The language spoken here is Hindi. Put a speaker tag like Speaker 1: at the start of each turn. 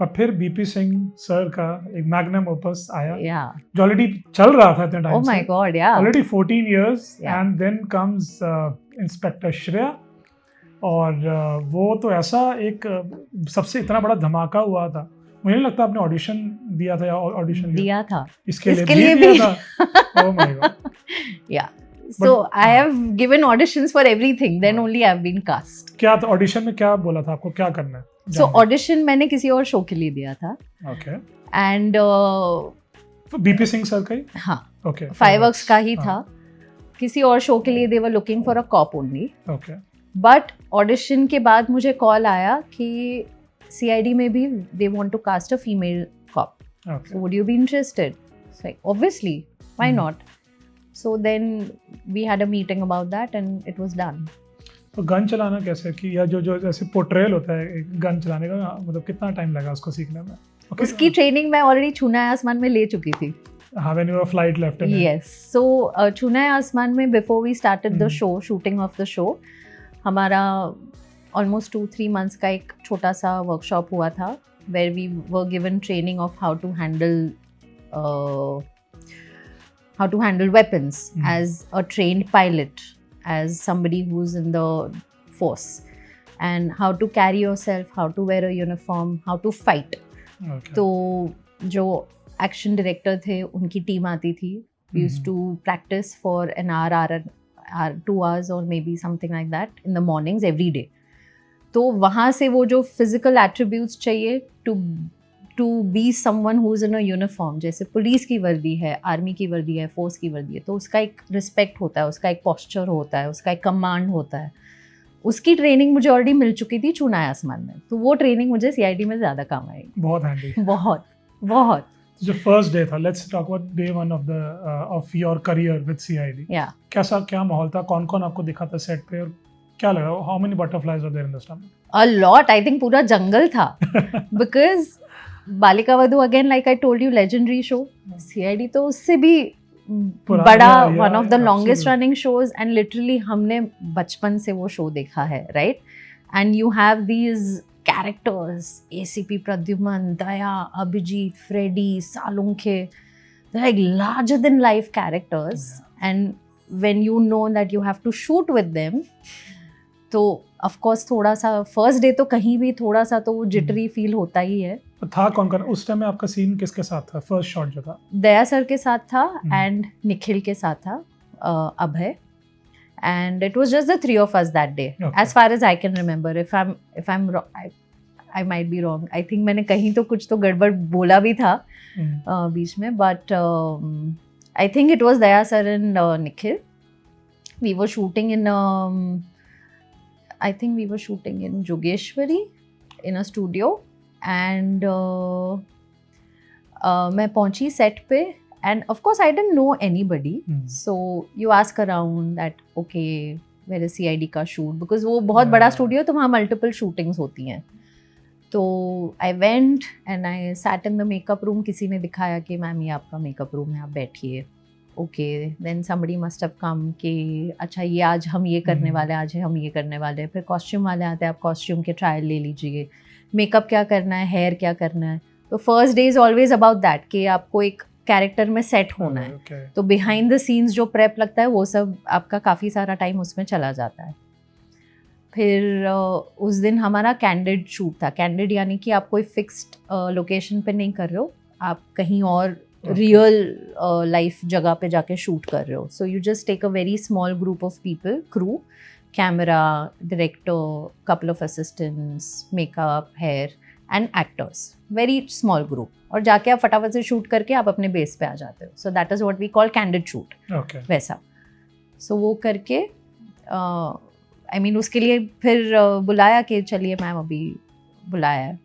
Speaker 1: और फिर बीपी सिंह सर का एक मैग्नम ओपस आया
Speaker 2: Yeah.
Speaker 1: जो ऑलरेडी चल रहा था इतने टाइम
Speaker 2: Oh my
Speaker 1: से,
Speaker 2: God, yeah.
Speaker 1: Already 14 years,
Speaker 2: Yeah.
Speaker 1: And then comes inspector Shreya, और वो तो ऐसा एक सबसे इतना बड़ा धमाका हुआ था। मुझे नहीं लगता आपने ऑडिशन दिया था या ऑडिशन
Speaker 2: दिया था
Speaker 1: इसके
Speaker 2: इसके
Speaker 1: लिए
Speaker 2: लिए
Speaker 1: भी
Speaker 2: भी।
Speaker 1: दिया था। Oh my God.
Speaker 2: Yeah. So I have given auditions for everything. Then only I've been cast.
Speaker 1: क्या था ऑडिशन में, क्या बोला था आपको क्या करना है?
Speaker 2: So audition मैंने किसी और शो के लिए दिया था.
Speaker 1: Okay,
Speaker 2: And
Speaker 1: BP Singh sir का ही?
Speaker 2: हाँ,
Speaker 1: ओके,
Speaker 2: Fireworks का ही था. किसी और शो के लिए they were looking for a cop only.
Speaker 1: Okay,
Speaker 2: But audition के बाद मुझे कॉल आया कि CID में भी they want to cast a female cop.
Speaker 1: Okay.
Speaker 2: So would you be interested? It's like, obviously, why not? So then we had a meeting about that and it was done.
Speaker 1: तो गन चलाना कैसे कि या जो जैसे पोर्ट्रेल होता है गन चलाने का, मतलब कितना टाइम लगा उसको सीखने में? Okay.
Speaker 2: उसकी ट्रेनिंग मैं ऑलरेडी छूना है आसमान में ले चुकी थी.
Speaker 1: हाँ, when you were flight left in it.
Speaker 2: Yes. So छूना है आसमान में before we started the show, shooting of the show, हमारा almost 2-3 months का एक छोटा सा वर्कशॉप हुआ था where we were given training of how to handle weapons as a trained pilot, as somebody who's in the force, and how to carry yourself, how to wear a uniform, how to fight.
Speaker 1: Okay.
Speaker 2: तो जो एक्शन डायरेक्टर थे उनकी टीम आती थी. We used to practice for an hour, 2 hours or maybe something like that in the mornings every day. तो वहाँ से वो जो physical attributes चाहिए to be someone who's in a uniform, जैसे पुलिस की वर्दी है, आर्मी की वर्दी है, फोर्स की वर्दी है, तो उसका एक रिस्पेक्ट होता है, उसका एक पोस्चर होता है, उसका एक कमांड होता है. उसकी ट्रेनिंग मुझे ऑलरेडी मिल चुकी थी छूना है आसमान में, तो वो ट्रेनिंग मुझे CID में ज़्यादा काम आई.
Speaker 1: बहुत हैंडी.
Speaker 2: बहुत बहुत.
Speaker 1: जो फर्स्ट डे था, let's talk about day 1 of your career with CID.
Speaker 2: या
Speaker 1: क्या माहौल था, कौन कौन आपको दिखा था सेट पे, और क्या लगा, how many butterflies were there in the stomach?
Speaker 2: A lot, I think पूरा जंगल था. Because Balika Vadhu, again like I told you, legendary show. CID तो उससे भी बड़ा, one of the longest running shows, and literally हमने बचपन से वो शो देखा है, right? And you have these characters, ACP Pradyuman, Daya, Abhijit, Freddy, Salunke, they're like larger than life characters. And when you know that you have to shoot with them, तो of course थोड़ा सा फर्स्ट डे तो कहीं भी थोड़ा सा तो जिटरी फील होता ही है.
Speaker 1: था कौन कौन उस टाइम में? आपका सीन किसके साथ था? फर्स्ट शॉट जो था
Speaker 2: दया सर के साथ था एंड निखिल के साथ था, अभय. And it was just the 3 of us that day, as far as I can remember. If I'm wrong, I might be wrong. I think मैंने कहीं तो कुछ तो गड़बड़ बोला भी था बीच में, but I think it was Daya sir and Nikhil. We were shooting in I think we were shooting in Jogeshwari in a studio, and मैं पहुंची set पे. And of course, I didn't know anybody. So you ask around that, okay, where is CID का shoot? Because वो बहुत बड़ा studio है, तो वहाँ multiple shootings होती हैं. तो I went and I sat in the makeup room. किसी ने दिखाया कि मैम ये आपका makeup room है, आप बैठिए. Okay, then somebody must have come कि अच्छा ये आज हम ये करने वाले हैं, आज हम ये करने वाले हैं. फिर costume वाले आते हैं, आप costume के trial ले लीजिए. Makeup क्या करना है, hair क्या करना है. तो first day is always about that कि आपको एक कैरेक्टर में सेट होना है. तो बिहाइंड द सीन्स जो प्रेप लगता है वो सब आपका काफ़ी सारा टाइम उसमें चला जाता है. फिर उस दिन हमारा कैंडिड शूट था. कैंडिड यानी कि आप कोई फिक्स्ड लोकेशन पे नहीं कर रहे हो, आप कहीं और रियल लाइफ जगह पे जाके शूट कर रहे हो. So you just take a very small group of people, crew, camera, director, couple of assistants, makeup, hair and actors. Very small group, और जाके आप फटाफट से शूट करके आप अपने बेस पे आ जाते हो. So that is what we call candid shoot. वैसा. सो वो करके I mean उसके लिए फिर बुलाया कि चलिए मैम अभी बुलाया है.